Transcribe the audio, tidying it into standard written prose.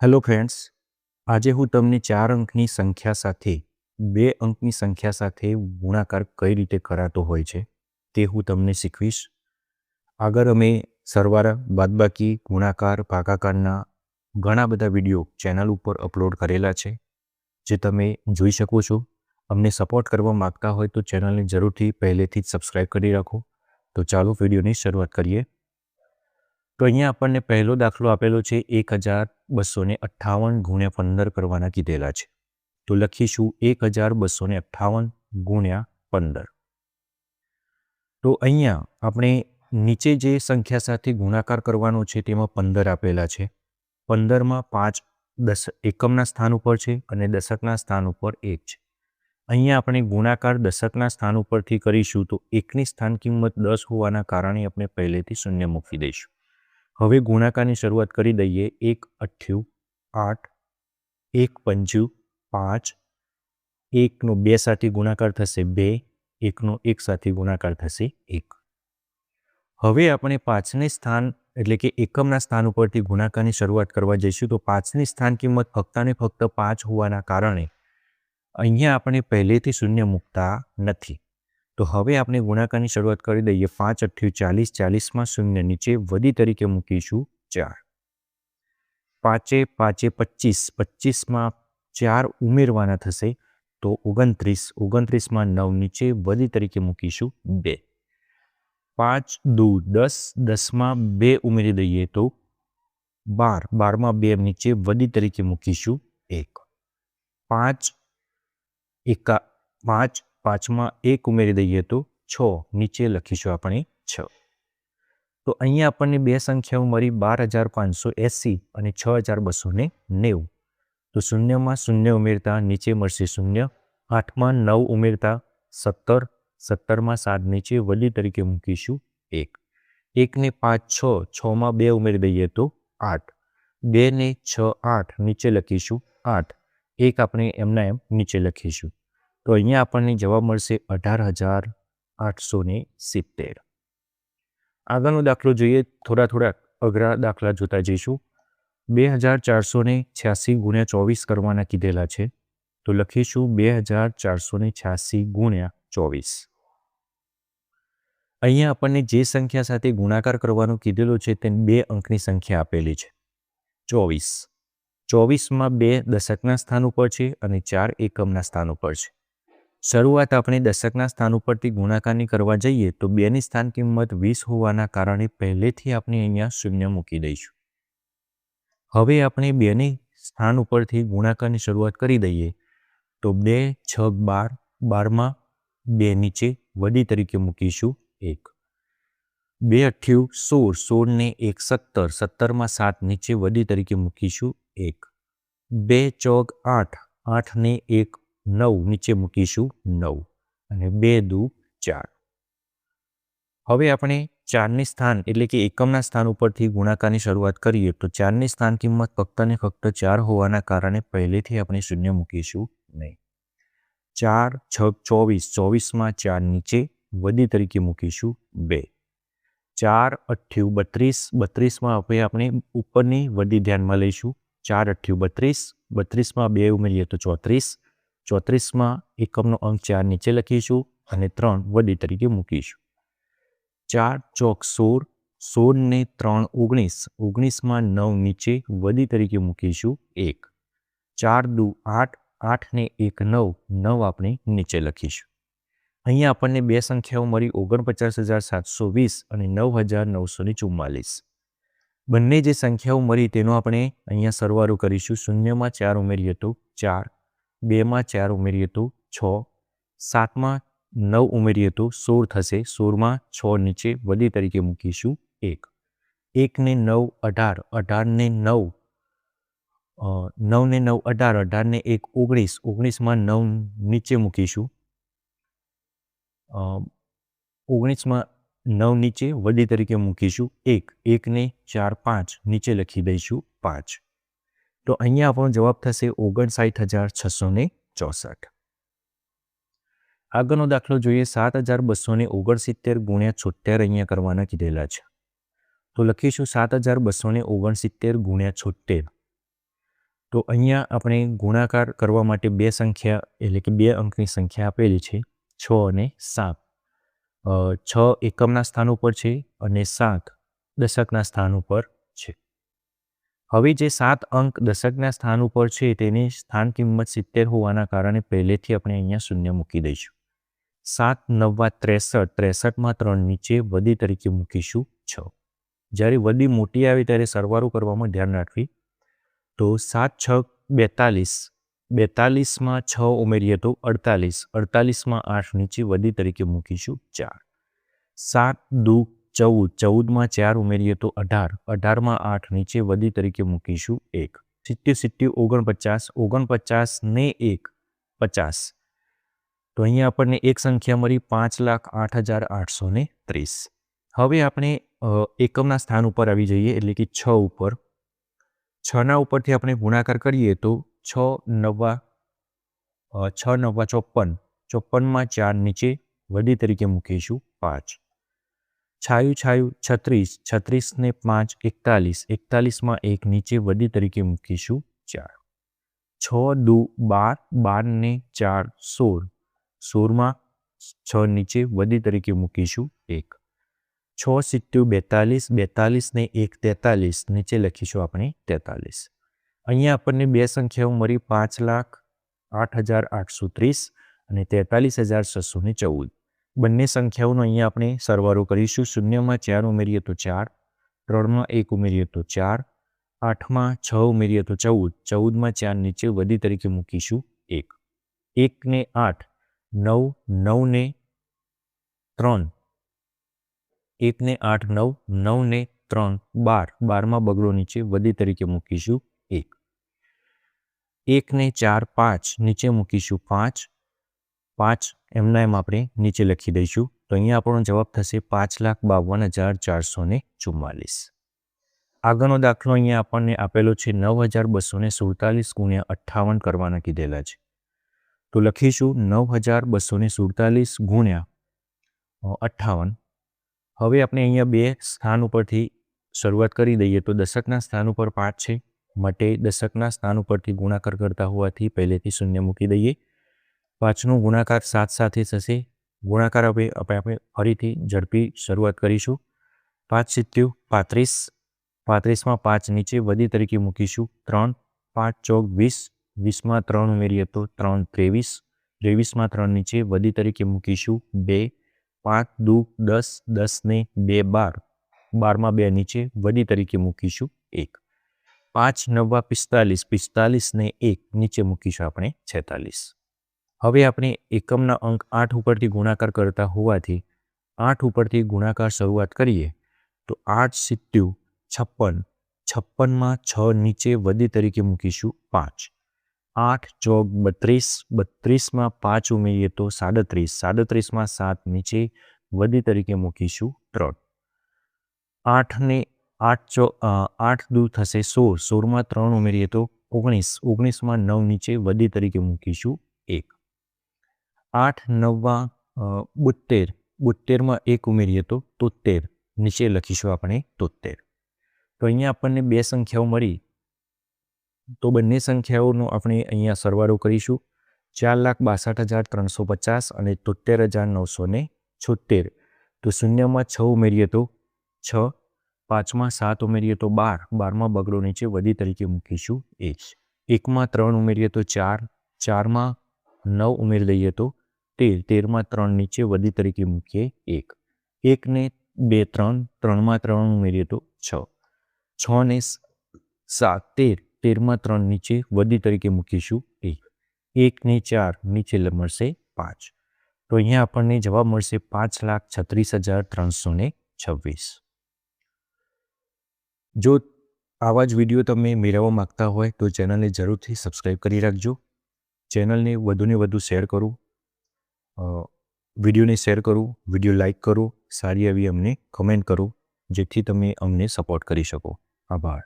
Hello friends, આજે હું તમને 4 અંકની સંખ્યા સાથે 2 અંકની સંખ્યા સાથે ગુણાકાર કઈ રીતે કરાતો હોય છે તે હું તમને શીખવીશ. આગળ અમે સરવાળા, બાદબાકી, ગુણાકાર, ભાગાકારના ઘણા બધા વિડીયો ચેનલ ઉપર અપલોડ કરેલા છે, જે તમે જોઈ શકો છો. અમને સપોર્ટ કરવા માગતા હોય તો ચેનલને જરૂરથી પહેલેથી જ સબસ્ક્રાઈબ કરી રાખો. તો ચાલો વિડીયોની શરૂઆત કરીએ. તો અહીંયા આપણને પહેલો દાખલો આપેલો છે 1258 ગુણ્યા 15 કરવાના કીધેલા છે. તો લખીશું 1258 ગુણ્યા 15. તો અહીંયા આપણે નીચે જે સંખ્યા સાથે ગુણાકાર કરવાનો છે તેમાં 15 આપેલા છે. 15માં 5 એકમના સ્થાન ઉપર છે અને દશકના સ્થાન ઉપર 1 છે. અહીંયા આપણે ગુણાકાર દશકના સ્થાન ઉપરથી કરીશું તો 1ની સ્થાન કિંમત 10 હોવાના કારણે આપણે પહેલેથી 0 મૂકી દઈશું. હવે ગુણાકારની શરૂઆત કરી દઈએ. 1 8 8, 1 5 5, 1નો 2 સાથે ગુણાકાર થશે 2, 1નો 1 સાથે ગુણાકાર થશે 1. હવે આપણે 5ને સ્થાન એટલે કે એકમના સ્થાન ઉપરથી ગુણાકારની શરૂઆત કરવા જઈશું. તો 5ની સ્થાન કિંમત ફક્ત ને ફક્ત 5 હોવાના કારણે અહીંયા આપણે પહેલેથી 0 મૂકતા નથી. તો હવે આપણે ગુણાકારની શરૂઆત કરી દઈએ. 5 8 40, 40માં 0 નીચે વધી તરીકે મૂકીશું 4. 5 5 25, 25માં 4 ઉમેરવાના થશે તો 29, 29માં 9 નીચે વધી તરીકે મૂકીશું 2. 5 2 10, 10માં 2 ઉમેરી દઈએ તો 12, 12માં 2 નીચે વધી તરીકે મૂકીશું 1. 5 5, 5માં 1 ઉમેરી દઈએ તો 6, નીચે લખીશું આપણે 6. તો અહીંયા આપણને બે સંખ્યાઓ મળી 12,580 અને 6,290. તો શૂન્યમાં 0 ઉમેરતા નીચે મળશે 0. 8માં 9 ઉમેરતા 17, 17માં 7 નીચે વધી તરીકે મૂકીશું 1. 1ને 5 6, 6માં 2 ઉમેરી દઈએ તો 8. 2 ને 6 8 નીચે લખીશું 8. 1 આપણે એમના એમ નીચે લખીશું. તો અહીંયા આપણને જવાબ મળશે 18,870. આગળનો દાખલો જોઈએ. થોડા અઘરા દાખલા જોતા જઈશું. 2486 ગુણ્યા 24 કરવાના કીધેલા છે. તો લખીશું 2486 ગુણ્યા 24. અહીંયા આપણને જે સંખ્યા સાથે ગુણાકાર કરવાનું કીધેલું છે તે 2 અંકની સંખ્યા આપેલી છે 24. 24માં 2 દશકના સ્થાન ઉપર છે અને 4 એકમના સ્થાન ઉપર છે. શરૂઆત આપણે દશકના સ્થાન ઉપરથી ગુણાકારની કરવા જઈએ તો 2ની સ્થાન કિંમત 20 હોવાના કારણે પહેલેથી આપણે અહીંયા 0 મૂકી દઈશું. હવે આપણે 2ની સ્થાન ઉપરથી ગુણાકારની શરૂઆત કરી દઈએ તો 2 6 12, 12માં 2 નીચે વધી તરીકે મૂકીશું 1. 2 8 16, 16 ને 1 17, 17માં 7 નીચે વધી તરીકે મૂકીશું 1. 2 4 8, 8 ને 1 9 નીચે મૂકીશું 9 અને 2 2 4. હવે આપણે 4ની સ્થાન એટલે કે એકમના સ્થાન ઉપરથી ગુણાકારની શરૂઆત કરીએ તો 4ની સ્થાન કિંમત ફક્ત ને ફક્ત 4 હોવાના કારણે પહેલેથી આપણે 0 મૂકીશું નહીં. 4 6 24, 24માં 4 નીચે વધી તરીકે મૂકીશું 2. 4 8 32, 32માં આપણે ઉપરની વધી ધ્યાનમાં લઈશું. 4 8 32, 32માં 2 ઉમેરીએ તો 34, 34માં એકમનો અંક 4 નીચે લખીશું અને 3 વધી તરીકે મૂકીશું. 4 ચોક 16, 16 ને 3 19, 19માં 9 નીચે વધી તરીકે મૂકીશું 1. 4 2 8, 8 ને 1 9, 9 આપણે નીચે લખીશું. અહીંયા આપણને બે સંખ્યાઓ મળી 49,720 અને 9,944. બંને જે સંખ્યાઓ મળી તેનો આપણે અહીંયા સરવાળો કરીશું. શૂન્યમાં 4 ઉમેરીએ તો 4, 2માં 4 ઉમેરીએ તો 6, 7માં 9 ઉમેરીએ તો 16 થશે. 16માં 6 નીચે વધી તરીકે મૂકીશું 1. 1 ને 9 18, 18 ને 9 9 ને 9 18, 18 ને 1 19, 19માં 9 નીચે મૂકીશું 19માં 9 નીચે વધી તરીકે મૂકીશું 1. 1 ને 4 5 નીચે લખી દઈશું 5. તો અહીંયા આપણો જવાબ થશે 59,664. આગળનો દાખલો જોઈએ. 7,269 ગુણ્યા 76 અહીંયા કરવાના કીધેલા છે. તો લખીશું 7,269 ગુણ્યા 76. તો અહીંયા આપણે ગુણાકાર કરવા માટે બે સંખ્યા એટલે કે 2 અંકની સંખ્યા આપેલી છે 6 અને 7. 6 એકમના સ્થાન ઉપર છે અને 7 દશકના સ્થાન ઉપર છે. હવે જે 7 અંક દશકના સ્થાન ઉપર છે તેની સ્થાન કિંમત 70 હોવાના કારણે પહેલેથી આપણે અહીંયા શૂન્ય મૂકી દઈશું. 7 9 63, 63માં 3 નીચે વધી તરીકે મૂકીશું 6. જ્યારે વધી મોટી આવે ત્યારે સરવાળો કરવામાં ધ્યાન રાખવી. તો 7 6 42, 42માં 6 ઉમેરીએ તો 48, 48માં 8 નીચે વધી તરીકે મૂકીશું 4. 7 2 14, 14માં 4 ઉમેરીએ તો 18, 18માં 8 નીચે વધી તરીકે મૂકીશું 1. 70 49, 49 ને 1 50. તો અહીંયા આપણને એક સંખ્યા મળી 5,08,830. હવે આપણે એકમના સ્થાન ઉપર આવી જઈએ એટલે કે 6 ઉપર. 6ના ઉપરથી આપણે ગુણાકાર કરીએ તો 6 9 54, 54માં 4 નીચે વધી તરીકે મૂકીશું 5. છાયું 36, 36 ને 5 41, 41માં 1 નીચે વધી તરીકે મૂકીશું 4. 6 2 12, 12 ને 4 16, 16માં 6 નીચે વધી તરીકે મૂકીશું 1. 6 7 42, 42 ને 1 43 નીચે લખીશું આપણે 43. અહીંયા આપણને બે સંખ્યાઓ મળી 5,08,830 અને 43,614. બંને સંખ્યાઓનો અહીંયા આપણે સરવાળો કરીશું. શૂન્યમાં 4 ઉમેરીએ તો 4, 3માં 1 ઉમેરીએ તો 4, 8માં 6 ઉમેરીએ તો 14, 14માં 4 નીચે વધી તરીકે મૂકીશું 1. 1 ને 8 9, 9 ને 3, 1 ને 8 9, 9 ને 3 12, 12માં બગડો નીચે વધી તરીકે મૂકીશું 1. 1 ને 4 5 નીચે મૂકીશું 5, 5 એમના એમ આપણે નીચે લખી દઈશું. તો અહીંયા આપણો જવાબ થશે 5,52,444. આગળનો દાખલો અહીંયા આપણને આપેલો છે 9,247 ગુણ્યા 58 કરવાના કીધેલા છે. તો લખીશું 9,247 ગુણ્યા 58. હવે આપણે અહીંયા બે સ્થાન ઉપરથી શરૂઆત કરી દઈએ તો દશકના સ્થાન ઉપર 5 છે માટે દશકના સ્થાન ઉપરથી ગુણાકાર કરતા હોવાથી પહેલેથી શૂન્ય મૂકી દઈએ. 5નો ગુણાકાર 7 સાથે થશે. ગુણાકાર હવે આપણે ફરીથી ઝડપી શરૂઆત કરીશું. 5 7 35, 35માં 5 નીચે વધી તરીકે મૂકીશું 3. 5 4 20, 20માં 3 ઉમેરીએ તો 3 23, 23માં 3 નીચે વધી તરીકે મૂકીશું 2. 5 2 10, 10 ને 2 12, 12માં 2 નીચે વધી તરીકે મૂકીશું 1. 5 9 45, 45 ને 1 નીચે મૂકીશું આપણે 46. હવે આપણે એકમના અંક 8 ઉપરથી ગુણાકાર કરતા હોવાથી 8 ઉપરથી ગુણાકાર શરૂઆત કરીએ તો 8 7 56, 56માં 6 નીચે વધી તરીકે મૂકીશું 5. 8 4 32, 32માં 5 ઉમેરીએ તો 37, 37માં 7 નીચે વધી તરીકે મૂકીશું 3. 8 ને 8 દૂ થશે 16, 16માં 3 ઉમેરીએ તો 19, 19માં 9 નીચે વધી તરીકે મૂકીશું 1. 8 9 72, 72માં 1 ઉમેરીએ તો 73 નીચે લખીશું આપણે 73. તો અહીંયા આપણને બે સંખ્યાઓ મળી તો બંને સંખ્યાઓનો આપણે અહીંયા સરવાળો કરીશું. 4,62,350 અને 73,976. તો શૂન્યમાં 6 ઉમેરીએ તો 6, 5માં 7 ઉમેરીએ તો 12, 12માં બગડો નીચે વધી તરીકે મૂકીશું 1. 1માં 3 ઉમેરીએ તો 4, 4માં 9 ઉમેરી દઈએ તો 13, 13માં 3 નીચે વધી તરીકે મૂકીએ 1. 1 ને 2 3, 3માં 3 ઉમેરીએ તો 6, 6 ને 7 13, 13માં 3 નીચે વધી તરીકે મૂકીશું 1. 1 ને 4 નીચે મળશે 5. તો અહીંયા આપણને જવાબ મળશે 5,36,326. જો આવા જ વિડીયો તમે મેળવવા માગતા હોય તો ચેનલને જરૂરથી સબસ્ક્રાઈબ કરી રાખજો. ચેનલને વધુને વધુ શેર કરું, વિડીયોને શેર કરું, વિડીયો લાઈક કરો, સારી એવી અમને કમેન્ટ કરો જેથી તમે અમને સપોર્ટ કરી શકો. આભાર.